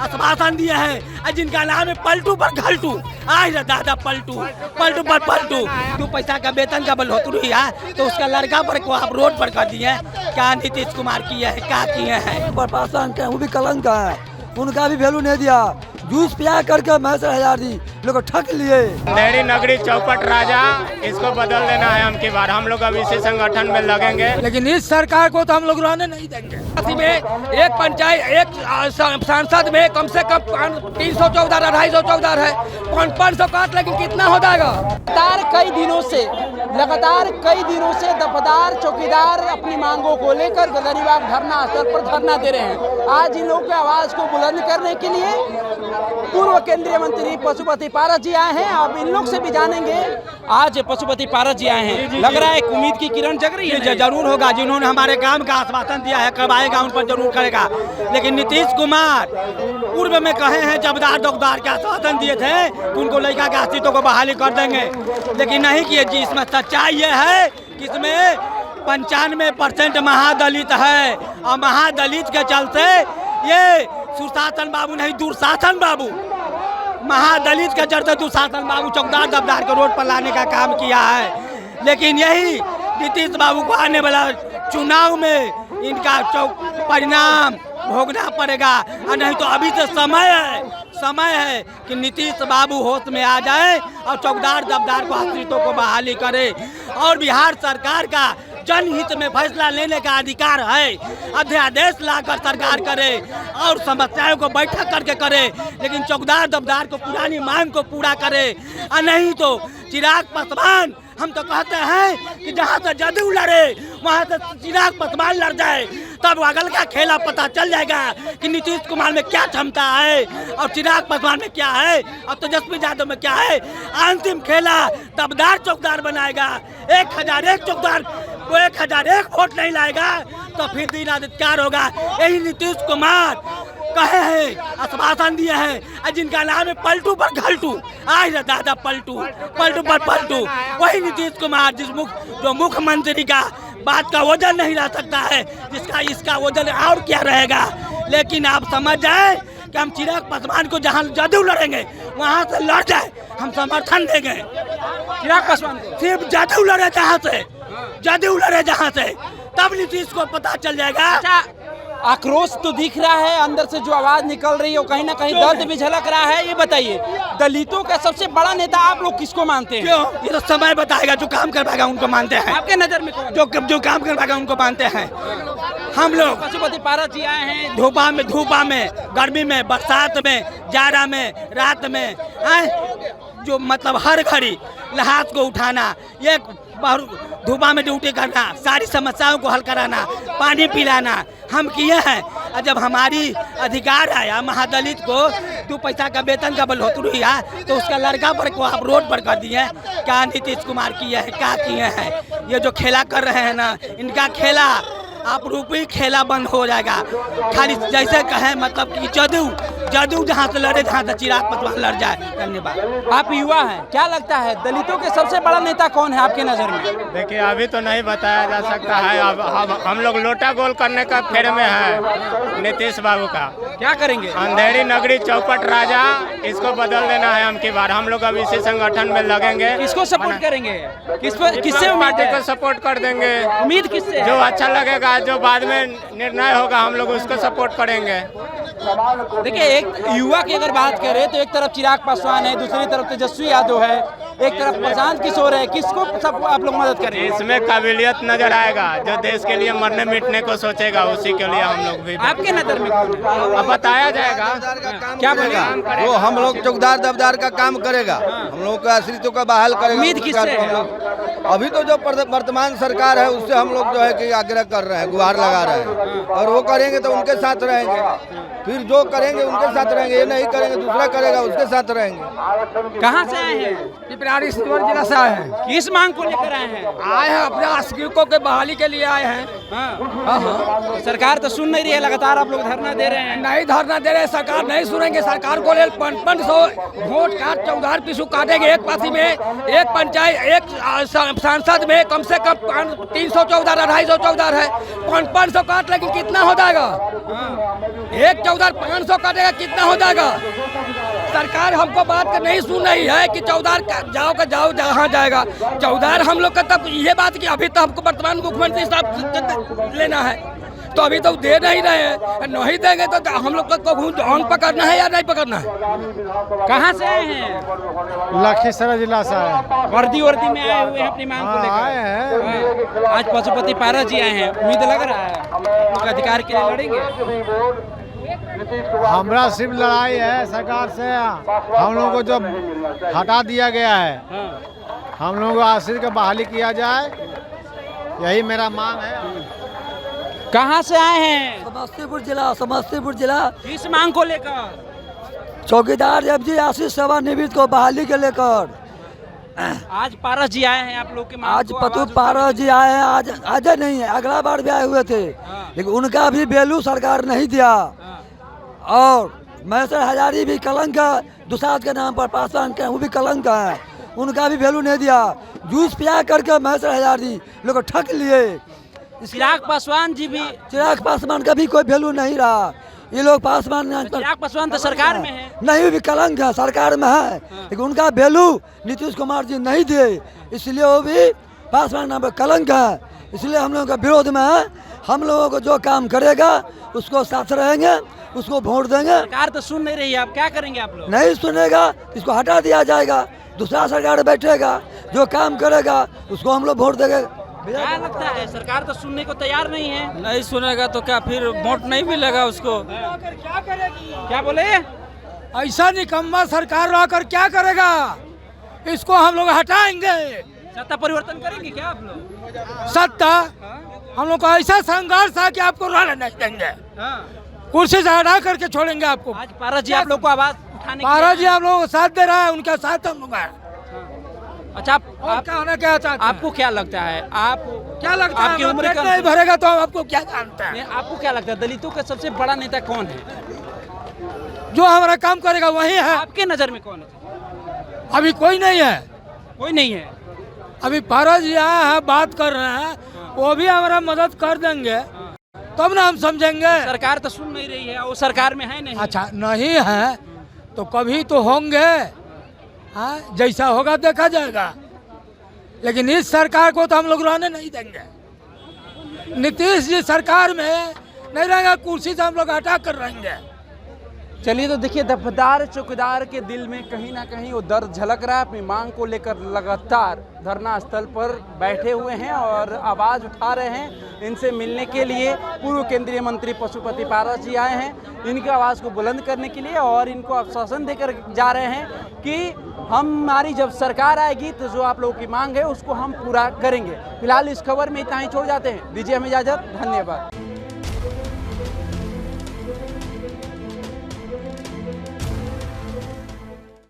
आश्वासन दिए हैं, जिनका नाम है पलटू पर घलटू। आज दादा पलटू पलटू पर पलटू, 2 पैसा का वेतन का बढ़ोतरी है तो उसका लड़का पर को आप रोड पर कर दिए। क्या नीतीश कुमार किए हैं, क्या किए हैं? प्रशासन का वो भी कलंक है, उनका भी वैल्यू नहीं दिया। जूस पिया करके 1000 दी लोग ठग लिए। अंधेरी नगरी चौपट राजा, इसको बदल देना है हम की बार। हम लोग अब इसी संगठन में लगेंगे, लेकिन इस सरकार को तो हम लोग रहने नहीं देंगे। एक पंचायत, एक सांसद में कम से कम 300 चौकीदार, 250 चौकीदार है, 500 काट, लेकिन कितना हो जाएगा? लगातार कई दिनों से दफदार चौकीदार अपनी मांगों को लेकर गदरीबाग धरना स्थल पर धरना दे रहे हैं। आज इन लोगों की आवाज को बुलंद करने के लिए पूर्व केंद्रीय मंत्री पशुपति पारस जी आए हैं। अब इन लोग से भी जानेंगे। आज पशुपति पारस जी आए हैं, लग रहा है एक उम्मीद की किरण जग रही है। जरूर होगा, जिन्होंने हमारे काम का आश्वासन दिया है, करवाएगा, उन पर जरूर करेगा। लेकिन नीतीश कुमार पूर्व में कहे हैं, जबदार दौकदार के आश्वासन दिए थे कि उनको लड़का के अस्तित्व को बहाली कर देंगे, लेकिन नहीं किए जी। इसमें सच्चाई ये है कि इसमें 95% महादलित है, और महादलित के चलते ये सुशासन बाबू नहीं, दुशासन बाबू, महादलित के चलते दुशासन बाबू चौकीदार दबदार को रोड पर लाने का काम किया है। लेकिन यही नीतीश बाबू को आने वाला चुनाव में इनका परिणाम भोगना पड़ेगा। और नहीं तो अभी तो समय है कि नीतीश बाबू होश में आ जाए और चौकीदार दबदार को अस्तित्व को बहाली करे। और बिहार सरकार का जनहित में फैसला लेने का अधिकार है, अध्यादेश लाकर सरकार करे और समस्याओं को बैठक करके करे, लेकिन चौकीदार दबदार को पुरानी मांग को पूरा करे। और नहीं तो चिराग पासवान, हम तो कहते हैं कि जहाँ से जदयू लड़े वहाँ से चिराग पासवान लड़ जाए, तब अगल का खेला पता चल जाएगा कि नीतीश कुमार में क्या क्षमता है और चिराग पासवान में क्या है और तेजस्वी यादव में क्या है। अंतिम खेला दबदार चौकीदार बनाएगा। 1001 चौकीदार को 1001 वोट नहीं लाएगा तो फिर दिन अधिकार होगा। यही नीतीश कुमार कहे हैं, आश्वासन दिए हैं, जिनका नाम है पलटू पर घलटू। आज दादा पलटू पलटू पर पलटू, वही नीतीश कुमार जो मुख्यमंत्री का बात का वजन नहीं रह सकता है, जिसका इसका वजन और क्या रहेगा। लेकिन आप समझ जाए कि हम चिराग पासवान को जहाँ जदयू लड़ेंगे वहाँ से लड़ जाए, हम समर्थन देंगे। चिराग पासवान को सिर्फ जदयू लड़े जहाँ से, जदयू लड़े जहाँ से, तब नीतीश को पता चल जाएगा। आक्रोश तो दिख रहा है, अंदर से जो आवाज निकल रही है वो कहीं ना कहीं दर्द भी झलक रहा है। ये बताइए, दलितों का सबसे बड़ा नेता आप लोग किसको मानते हैं? क्यों? ये तो समय बताएगा। जो काम कर पाएगा उनको मानते हैं। आपके नजर में कौन? जो काम कर पाएगा उनको मानते हैं हम लोग। पशुपति पारस जी आए हैं, धूपा में, गर्मी में, बरसात में, जाड़ा में, रात में, जो मतलब हर घड़ी लहास को उठाना, ये धूपा में ड्यूटी करना, सारी समस्याओं को हल कराना, पानी पिलाना हम किए हैं। और जब हमारी अधिकार आया, महादलित को 2 पैसा का वेतन का बढ़ोतरी है तो उसका लड़का पर को आप रोड पर कर दिए। क्या नीतीश कुमार किए हैं, क्या किए हैं? ये जो खेला कर रहे हैं ना, इनका खेला आप रूपी खेला बंद हो जाएगा। खाली जैसे कहें मतलब कि जदयू जहाँ से लड़े जहाँ से चिराग पासवान लड़ जाए। धन्यवाद। आप युवा हैं, क्या लगता है दलितों के सबसे बड़ा नेता कौन है आपके नजर में? देखिए अभी तो नहीं बताया जा सकता है। अब हम लोग लोटा गोल करने का फेर में है नीतीश बाबू का। क्या करेंगे? अंधेरी नगरी चौपट राजा, इसको बदल देना है हम की बार। हम लोग अब इसी संगठन में लगेंगे। किसको सपोर्ट करेंगे? किससे उम्मीद पार्टी है? को सपोर्ट कर देंगे। उम्मीद किससे है? जो अच्छा लगेगा, जो बाद में निर्णय होगा, हम लोग उसको सपोर्ट करेंगे। देखिए, एक युवा की अगर बात करें तो एक तरफ चिराग पासवान है, दूसरी तरफ तेजस्वी यादव है, एक तरफ प्रशांत किशोर है। किसको सब आप लोग मदद करेंगे? इसमें काबिलियत नजर आएगा, जो देश के लिए मरने मिटने को सोचेगा, उसी के लिए हम लोग भी। आपके नजर में कौन है? अब बताया जाएगा। क्या बोलेगा? वो हम लोग चौकीदार दबदार का काम करेगा, हम लोग का अस्तित्व का बहाल करेगा। उम्मीद किससे है? अभी तो जो वर्तमान सरकार है उससे हम लोग जो है कि आग्रह कर रहे हैं, गुहार लगा रहे हैं, और वो करेंगे तो उनके साथ रहेंगे। फिर जो करेंगे उनके साथ रहेंगे, ये नहीं करेंगे दूसरा करेगा उसके साथ रहेंगे। कहाँ से आए हैं? पिपराड़ी जिला से आए हैं। किस मांग को लेकर आए हैं? आए हैं अपने अस्तित्व के बहाली के लिए आए हैं। हाँ। सरकार तो सुन नहीं रही है, लगातार आप लोग धरना दे रहे हैं। नहीं धरना दे रहे, सरकार नहीं सुनेंगे। सरकार को ले 500 वोट काट चौधार पिछू काटेंगे। एक पासी में एक पंचायत, एक सांसद में कम से कम 300 चौकीदार, 250 चौकीदार है, 500 काट, लेकिन कितना हो जाएगा? एक चौधार 500 काटेगा कितना हो जाएगा? सरकार हमको बात का नहीं सुन रही है कि चौधार जाओ जहाँ जाएगा चौधार। हम लोग का तब ये बात कि अभी तो हमको वर्तमान मुख्यमंत्री साहब लेना है, तो अभी तो दे नहीं रहे हैं। नहीं देंगे तो हम लोग को ढोंग पकड़ना है या नहीं पकड़ना है? कहाँ से आए हैं? लखीसराय जिला से आए। वर्दी में आए हुए हैं अपनी मांग को लेकर। आए हैं। आज पशुपति पारस जी आए हैं, उम्मीद लग रहा है उनके अधिकार के लिए लड़ेंगे। हमरा सिर्फ लड़ाई है सरकार से, हम लोगों को जो हटा दिया गया है, हम लोगों को आश्रित का बहाली किया जाए, यही मेरा मांग है। कहाँ से आए हैं? समस्तीपुर जिला किस मांग को लेकर? चौकीदार जब जी आशीष सेवानिवृत्त को बहाली के लेकर। आज पारस जी आए हैं आप लोग के मांग आज को पतु आवाज पारस जी आए हैं, आज नहीं है, अगला बार भी आए हुए थे, लेकिन उनका भी वैल्यू सरकार नहीं दिया। और मैसर हजारी भी कलंक है, दुसाद के नाम पर पासवान के वो भी कलंक है, उनका भी वैल्यू नहीं दिया। जूस पिया करके मैसर हजारी लोग ठग लिए। चिराग पासवान जी भी, चिराग पासवान का भी कोई वैल्यू नहीं रहा। ये लोग पासवान चिराग पासवान तो सरकार में है। नहीं, भी कलंक है, सरकार में है, लेकिन उनका वैल्यू नीतीश कुमार जी नहीं दिए, इसलिए वो भी पासवान नाम पर कलंक है। इसलिए हम लोगों का विरोध में है। हम लोगों को जो काम करेगा उसको साथ रहेंगे, उसको वोट देंगे। सरकार तो सुन नहीं रही है, आप क्या करेंगे आप लोग? नहीं सुनेगा, इसको हटा दिया जाएगा, दूसरा सरकार बैठेगा, जो काम करेगा उसको हम लोग वोट देंगे। क्या लगता है सरकार तो सुनने को तैयार नहीं है? नहीं सुनेगा तो क्या फिर वोट नहीं मिलेगा उसको? क्या बोले? ऐसा निकम्मा सरकार रहकर क्या करेगा? इसको हम लोग हटाएंगे। सत्ता परिवर्तन करेंगे क्या आप लोग? सत्ता हम लोग को ऐसा संघर्ष है कि आपको रहने नहीं देंगे, हाँ। कुर्सी से हटा करके छोड़ेंगे आपको। आज पारस जी आप लोग को आवाज उठाने पारस जी आप लोगों को साथ दे रहा है, उनका साथ हम लोग हैं। अच्छा, आप कहना क्या चाहते हैं? आपको क्या लगता है? आप क्या लगता है? आपकी उम्र कम नहीं भरेगा तो आपको क्या जानते हैं? आपको क्या लगता है दलितों का सबसे बड़ा नेता कौन है? जो हमारा काम करेगा वही है। आपके नजर में कौन है? अभी कोई नहीं है, कोई नहीं है। अभी पारस जी आए हैं, बात कर रहे हैं, वो भी हमारा मदद कर देंगे तब ना हम समझेंगे। सरकार तो सुन नहीं रही है, वो सरकार में है नहीं। अच्छा नहीं है तो कभी तो होंगे, हाँ, जैसा होगा देखा जाएगा, लेकिन इस सरकार को तो हम लोग रहने नहीं देंगे। नीतीश जी सरकार में नहीं रहेगा, कुर्सी से हम लोग हटा कर रहेंगे। चलिए, तो देखिए दफदार चौकीदार के दिल में कहीं ना कहीं वो दर्द झलक रहा है। अपनी मांग को लेकर लगातार धरना स्थल पर बैठे हुए हैं और आवाज़ उठा रहे हैं। इनसे मिलने के लिए पूर्व केंद्रीय मंत्री पशुपति पारस जी आए हैं, इनकी आवाज़ को बुलंद करने के लिए, और इनको आश्वासन देकर जा रहे हैं कि हमारी जब सरकार आएगी तो जो आप लोगों की मांग है उसको हम पूरा करेंगे। फिलहाल इस खबर में इतना ही छोड़ जाते हैं, दीजिए हमें इजाज़त, धन्यवाद।